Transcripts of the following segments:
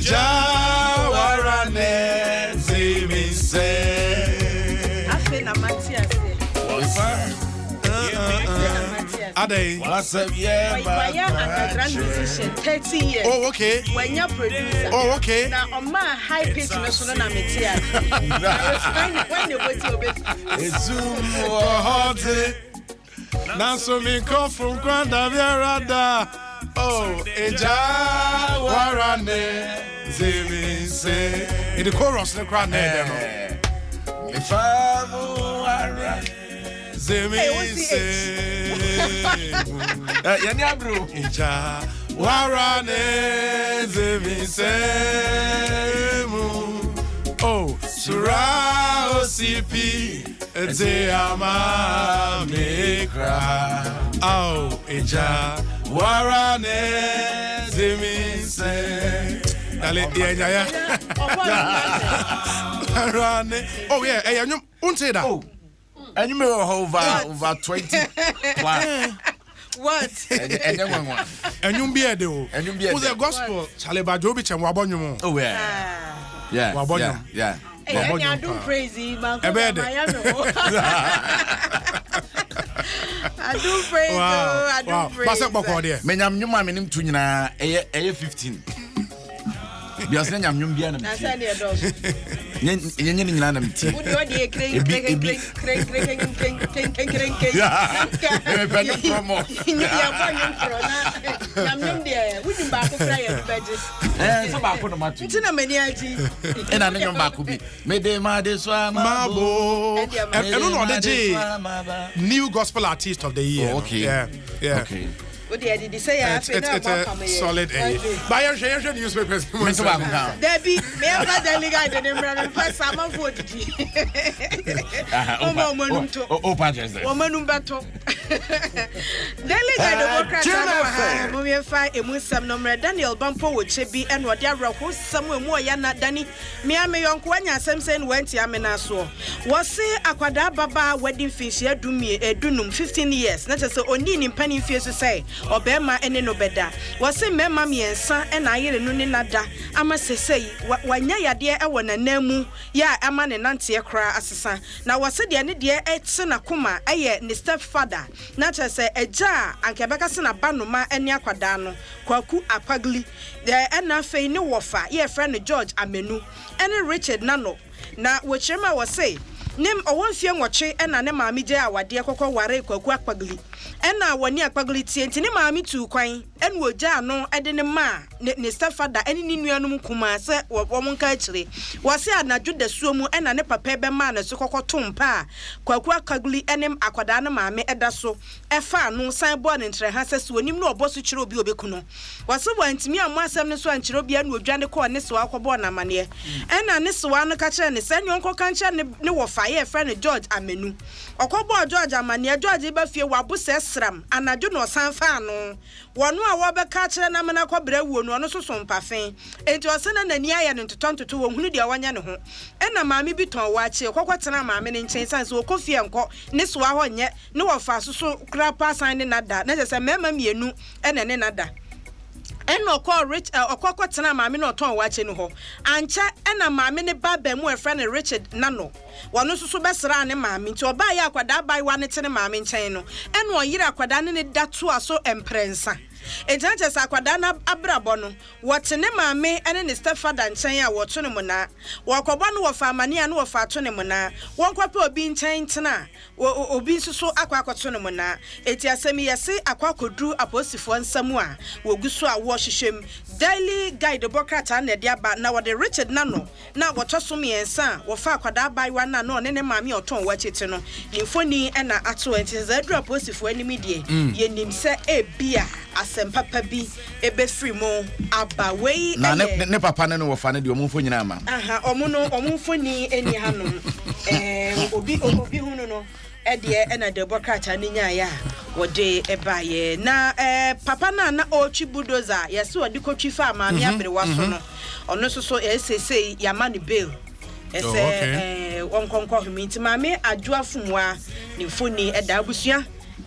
Jawarane Zimise. Afena Matias. Ade. Why a grand musician 30 years. Oh, okay. When you're producer. Oh, okay. Now on my high pitch national Matias. When you go to bed. It's hot. Now so me come from Granda Virada. Oh, Jawarane Zimise. In the chorus, the crowd there. If I'm Zimise. Yanyabru. Jawarane Zimise. Oh, Sura OCP. Zeama Mikra. Oh, Jawarane Zimise. Oh, yeah, hey, you won't say that. Oh, and you may over 20 plus. What? And you be a do. And you be a who's the gospel? Chaleba Jobich and Wabonum. Oh, yeah. Yeah. Wabonum. Yeah. Hey, I do crazy, man. I do praise. I do praise. What's up, Bokodia? Menyam nyuma menim tu nyina eye 15. Bias nyam nyum bia na mi. Na say dey dog. Nyenye nyina na mi ti. Wo dey crank. Me pẹ̀lú promo. Ya bo nyum pro na. Nyum dey. Wo di ba ko fry ya beje. So ba ko no matu. Nti na mani aji. E na nyum ba ko bi. Me de ma de so Mabo. And no the new gospel artist of the year. Oh, okay. Yeah. Okay. It's a solid A. Buy your newspapers. Debbie, me have the legal the first summer for the Oh, Padres. Woman battle. Delegate Democrat, Mumia a Muslim number Daniel Bumpo with Chebi and Wadiara, who's somewhere more Yana Danny. Miami Yonkwanya Samson went Yamena so. Was say Aquada Baba wedding fish here do me a dunum 15 years. Not as only in penny fears to say. Obema ene no beda wose mema miensa e na yere no ne nada ama sesei wanya yade e wona namu ya ama ne nante e kra asesa na wose de ne de e tse na koma eye ne stepfather na chese eja ankebeka se na banoma ene akwada no kwaku apagli de na fei ne wofa ye friend George Amenu ene Richard Nano na wochema wose nim owonfie nwoche ena ne maami je awade kokko ware kwaku apagli ena wani akpagli tie ntini maami tu kwan enu oja no ede ne ma ne stepfather eni ni nuanum kuma se wo monka akire wase anadwo da suomu ena ne papa be ma na so kokko tompa kwaku akagli enem akwada na maami eda so efa no san bo ne ntre ha sese onim no oboso kire obi obekuno wase bo antimi amu asem ne so ankire obi anu odwane ko ne so akobo na mane ena ne so anu ka kire ne se nyonko ka kire ne wo fa ye friend George Amenu okobo George Amane George ba fie wabo sram anadwo no sanfa no wono a wobeka kire na mena kwabra wuo no so so mpafen enti osena nani aye no ntotontoto wo hunu de wanya ne ho ena maami bi ton wache kokotena maami ne nchen sanse wo kofie enko ne so aho nye ne wo fa so kra pa san ne nada na se mema mienu ena ne nada eno ko rich okokotena maami no ton wache ne ho ancha ena maami ne baba mu friend Richard Nano wono so besra ne maami nti oba ya akwada bai wa ne tene maami nchen no eno oyire akwada ne datu aso emprensa ejanche sa akwada na abrabo no wote ne maami ene ne stepfather nchen a woto ne mu na wokobo no wo fa amane a no wo fa to ne mu na wonkwape obi nchen tena obi nsuso akwakoto ne mu na eti asemi yese akwakodu aposifo nsamu a woguso a wo hyehyem daily guide bokrata na de aba na wode Richard Nano na wotoso miensa wo fa akwada bai wa na no ne ne maami oton wachete no infoni ena ato enti za dru aposifo animi die yenim se ebia asempapa bi ebe free mo aba wei na ne papa ne wo fa ne de omufo nyina ama aha omufo ni eni hanom obi hunu no edie ena de bokrata ni nya ya wode ebaye na papa na otwi bulldozer yesi wodi kotwi fa maami abere waso no ono so esese yamani bill ese onkonko humi nti maami adwo afumwa ni foni eda abusua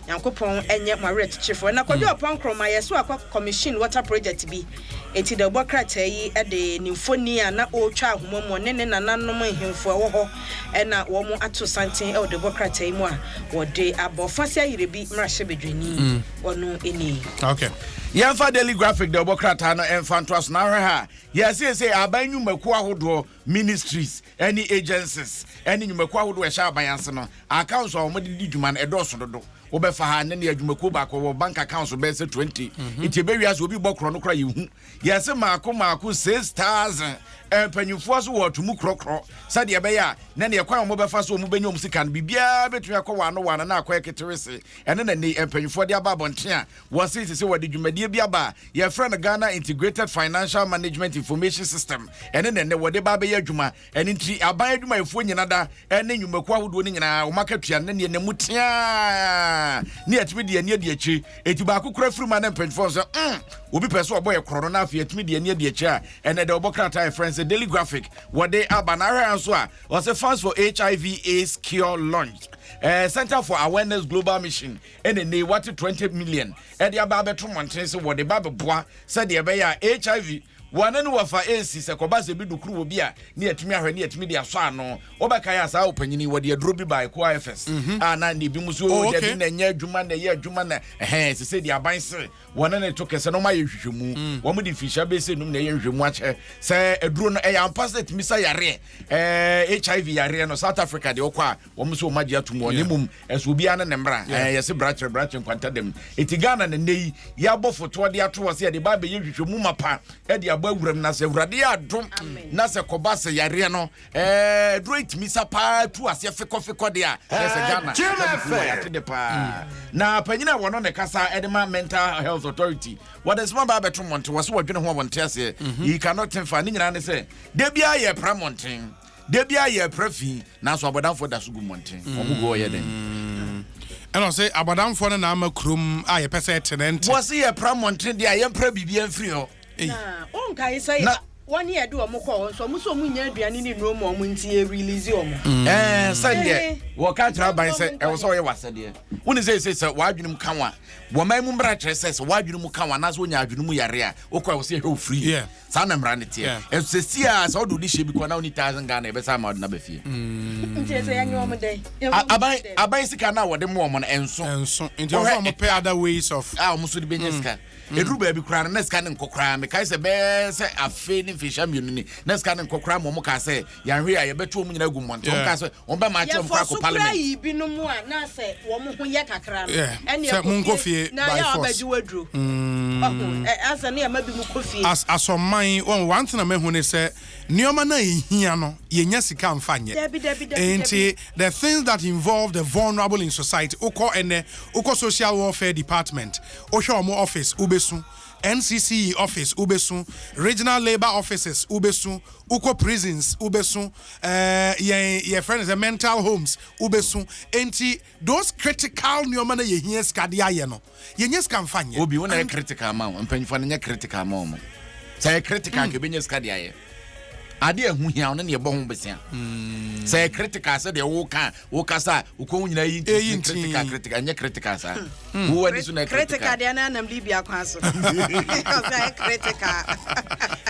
Yankopon enye Maret Chifo na kwadi opon kroma yeso akwa commission water project bi enti de bokrata yi de nimfoni a na o twa ahomomo ne nananom hemfo wo ho na wo mu ato santen de bokrata yi mu a wo de abofase ayirebi mrahye bedwani wono eni. Okay. Yamfa Daily Graphic de bokrata no enfantwas na hwe ha. Yes aban nwumaku ahodo ministries any agencies any nwumaku ahodo ehya abayanse no accounts o mo de didwuma na edoso dodo obefa ha ne adwumaku ba ko bank accounts be say 20 iti be wiase obi bokro no kra yehu yese maako 6000 empanyufo so wo tumu krokro sade be ya na ne kwan mo befa so mo benya om sika no bibia betu akọ wano na akọ eketerese ene na ne empanyufo de aba abonten a wo se wo de dwumadie bi aba ye friend Ghana Integrated Financial Management Information System ene ne wo de ba be ya adwuma ene nti aban adwuma efo nyina da ene nwumaku ahodo ni nyina wo makatua ne ne mutia ni atimi de ani de achi eti ba akokora firima na empanyufo so obi pese oboye krono na afia atimi de ani de achi a ene de obokrata friends Daily Graphic what they are banana answer was a funds for HIV/AIDS cure launch. Center for Awareness Global Mission and they wanted 20 million. And the Ababetu Montese what the Babe Bois said the Abaya HIV. One and over AC Sakobas be do crew beer near to me near to media swano Obakaya sa opening what the Drubi by QFS. And the Bimusu and year Jumana he said the Abanse one and took a sonoma jumu one with the fisher basin no near watch say a drone a passet Missa Yare HIV Yare no South Africa the Okwa Womuso Magia to Monimum as will be an embra yes a branch and quanta them Itigana and they yabo for 20 hours here the Baby Jumuma pa Edia Bawrem na se wradia dom na se kobase yare no great misa pa tu ase fekofeko dia yes Ghana na panyina wono ne kasa edema mental health authority what is small ba beto monte was wadwene ho wonte ase he cannot tenfa ni nyina ne se de bia ye pramonten de bia ye prafi na so abodanfo da sugu monten omugo ye den and I say abodanfo na ama krum a ye pese tenent was ye pramonten dia ye pra bibia mfiri ho na on kai say one year do omukọ so muso mu nya aduane ni no mo ntie release omo sande wo ka tra ban se e wo so ye wasade woni say wadwunum kanwa wo man mu mbra tre say wadwunum kanwa na so nya adwunum yare a wo kwa wo say he free sa na mbra ne tie e se si a so do di she bi ko na 1000 Ghana e be sa ma na ba fie ntie say yanyo omo dai aban sika na wo de mo omo na enso ntie wo mo pay other ways of mo so de benya sika edru ba bi kra na sika ne nkokra me kai se be se afe ni fisha mienu ni na sika ne nkokra mo ka se yanhwe a ye beto mo nyina gu monte o ka se on ba ma che mo kwa ko parliament yi bi no mu a na se wo mo ho ye kakra no ene se mo nkofie by force asa ne ya mabi mu kofie asoman one thing na me hu ne se nioma na ehia no ye nya sika mfanye and the things that involve the vulnerable in society uko social welfare department o hwe omo office ubesu NCC office ubesu regional labor offices ubesu uko prisons ubesu ye friends the mental homes ubesu enti those critical nioma na ye hia sika de aye no ye nya sika mfanye obi wona critical ma mpanyifo na nya critical ma omo say critical ke benya sika de aye ade ehu hia on na ye bo ho besia say critical say de wo ka uko nyina yi critical nya critical sa wo ani so na critical de na nam libia kwa so say critical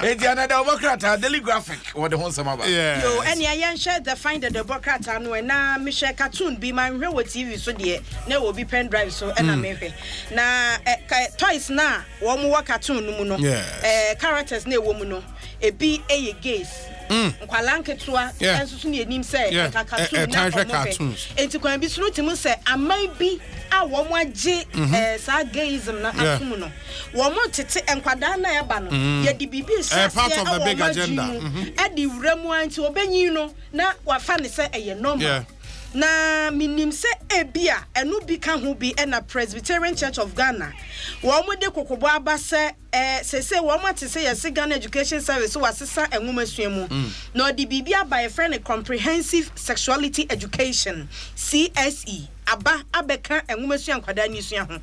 enti ana da obokrata Daily Graphic wo de ho nsama ba yo eni ayen share the find the obokrata no na me share cartoon bi man hwe wo TV so de na wo bi pen drive so na me hwe na toys na wo mo cartoon no mu no characters na wo mu no ebi eye gays nkwalanketua ensusu ne enim se cartoons enti kwan bi suru timu se aman bi a wo mo age sa gayism na atum no wo mo tete enkwada na ya ba no ye di bibi part of the big agenda e di wuramu anti obenyi no na wafa ne se eye normal na minim se ebia enu bi ka ho bi na Presbyterian Church of Ghana wo mo de kokobo aba se se wo mo te se yes Ghana Education Service wasesa enwomasuamu na odi bibia by friend comprehensive sexuality education CSE aba abeka enwumesu ankwada ni sua ho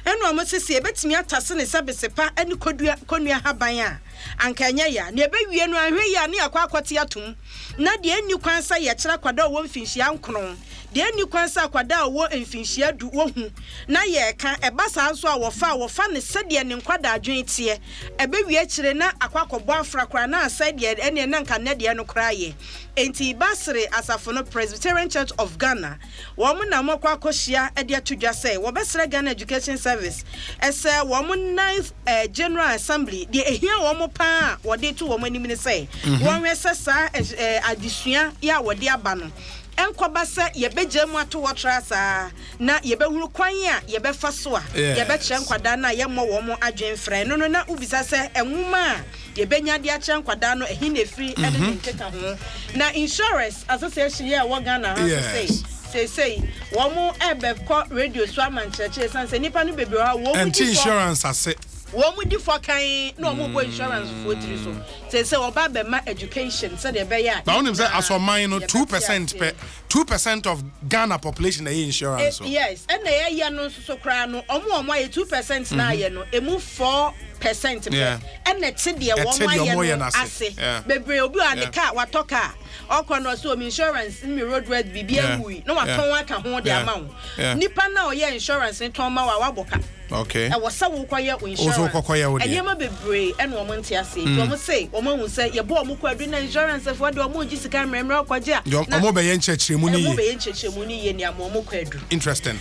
eno amo sese ebetimi atase ne sebesepa ene konua haban a anka enya ya na ebewie no ahwe ya ne akwakwate atum na de enni kwansa ye kira kwada wo mfinhia nkron de enni kwansa kwada wo mfinhia du wo hu na ye ka ebasa nso a wofa ne sede ne nkwada adwen tie ebewie kire na akwakọbọ afrakra na aside ene na nka ne de no kraye enti basre asafo no Presbyterian Church of Ghana wo mo na mokwa akohia ede atudwa say wo besre Ghana Education Service ese wo mo 9th General Assembly de ehia wo mo pa wo de to wo mo anim ne say wo hwese sa adisua ya wo de aba no enkoba se yebeje mu ato wotra saa na yebehuru kwan a yebefa so a yebeche nkwada na yemmo wo mo adwen frɛ no na ubisa se enwuma a yebenya de ache nkwada no ehi na free ede nteka ho na insurance association ya wo Ghana ha say wo mo ebe ko radio so amancheche sanse nipa no bebre ha wo mo insurance ase wo mu di for kan no mo bo insurance for tiri so say oba be ma education say de be ya but onim say asoman no 2% of Ghana population dey insurance so yes and na ya no so kra no omo aye 2% na aye no emu 4% and na te de wo aye no ase bebre obi a de car watoka okono so insurance mi road red bibia hui no waton aka ho de amount nipa na o ye insurance ton ma wa waboka okay e was say koye insurance ozo kokoye wo de enema bebre ene o mo ntia ase to mo say o mo hu say ye bo o mo kwadu na insurance for de o mo gisika mremre okoje a o mo be ye nchechiremu ni ye mo be ye nchechiremu ni ye ni am o mo kwadu interesting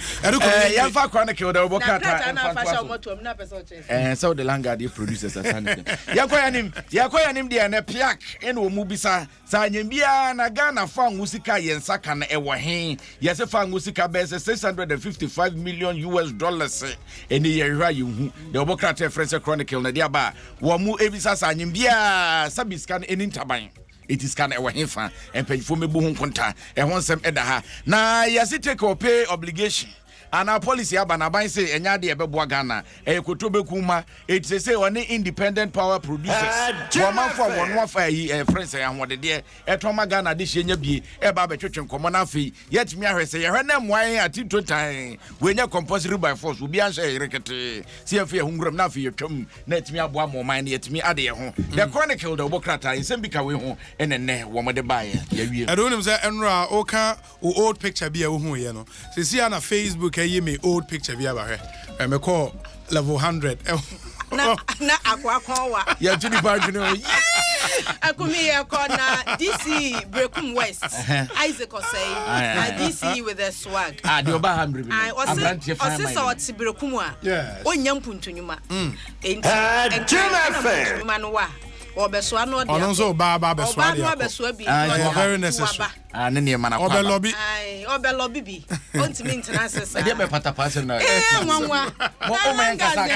ya fa chronicle de obokata na fasha moto na pesa o che so the Langard producers asante yakoya nim de na piak ene o mu bisa sa nyembia na Ghana fa ngusika yensa kan e wo hen yese fa ngusika be $655 million eni yehwa yehu de obokata France Chronicle na dia ba wo mu ebisa sa nyembia sabiskan eni ntaban it is kan e wo hen fa empanyfo mebu hu konta e ho nsem eda ha na yese take or pay obligation and our policy abanaban say enya de ebeboa Ghana ekotobekuma it say on independent power producers woman for one wafa yi friends ya hode de etoma Ghana de hyenya bi eba betwetwe nkomo na afi yetimi ahwese ye hwe na moan ati totan we nya compulsory by force obi anhye yerekete si afi ehunguram na afi yetwam na etimi aboa moman na yetimi ade ye ho the Chronicle de obokrata nsem bi ka we ho enenne wo mo de bae ya wie edonim say enra oka old picture bi a wo hu ye no se si na Facebook you me old picture bi aba hwe me call level 100 na akwa wa ya tuni page no akumi ya na DC Brekum West Isaac Osei DC with a swag de oba 100 bi o se so Brekum a onya mpuntunyuma enti manwa obesoa no de onzo ba besoa de very necessary ne ne mana kwa obelobi bi ontimi international de be patapase na nwanwa mo men kasa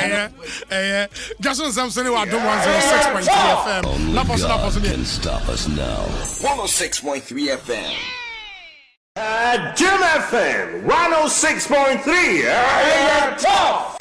Jason Samson wa dom 106.3 FM la posso can stop us now 106.3 FM Jim FM 106.3 top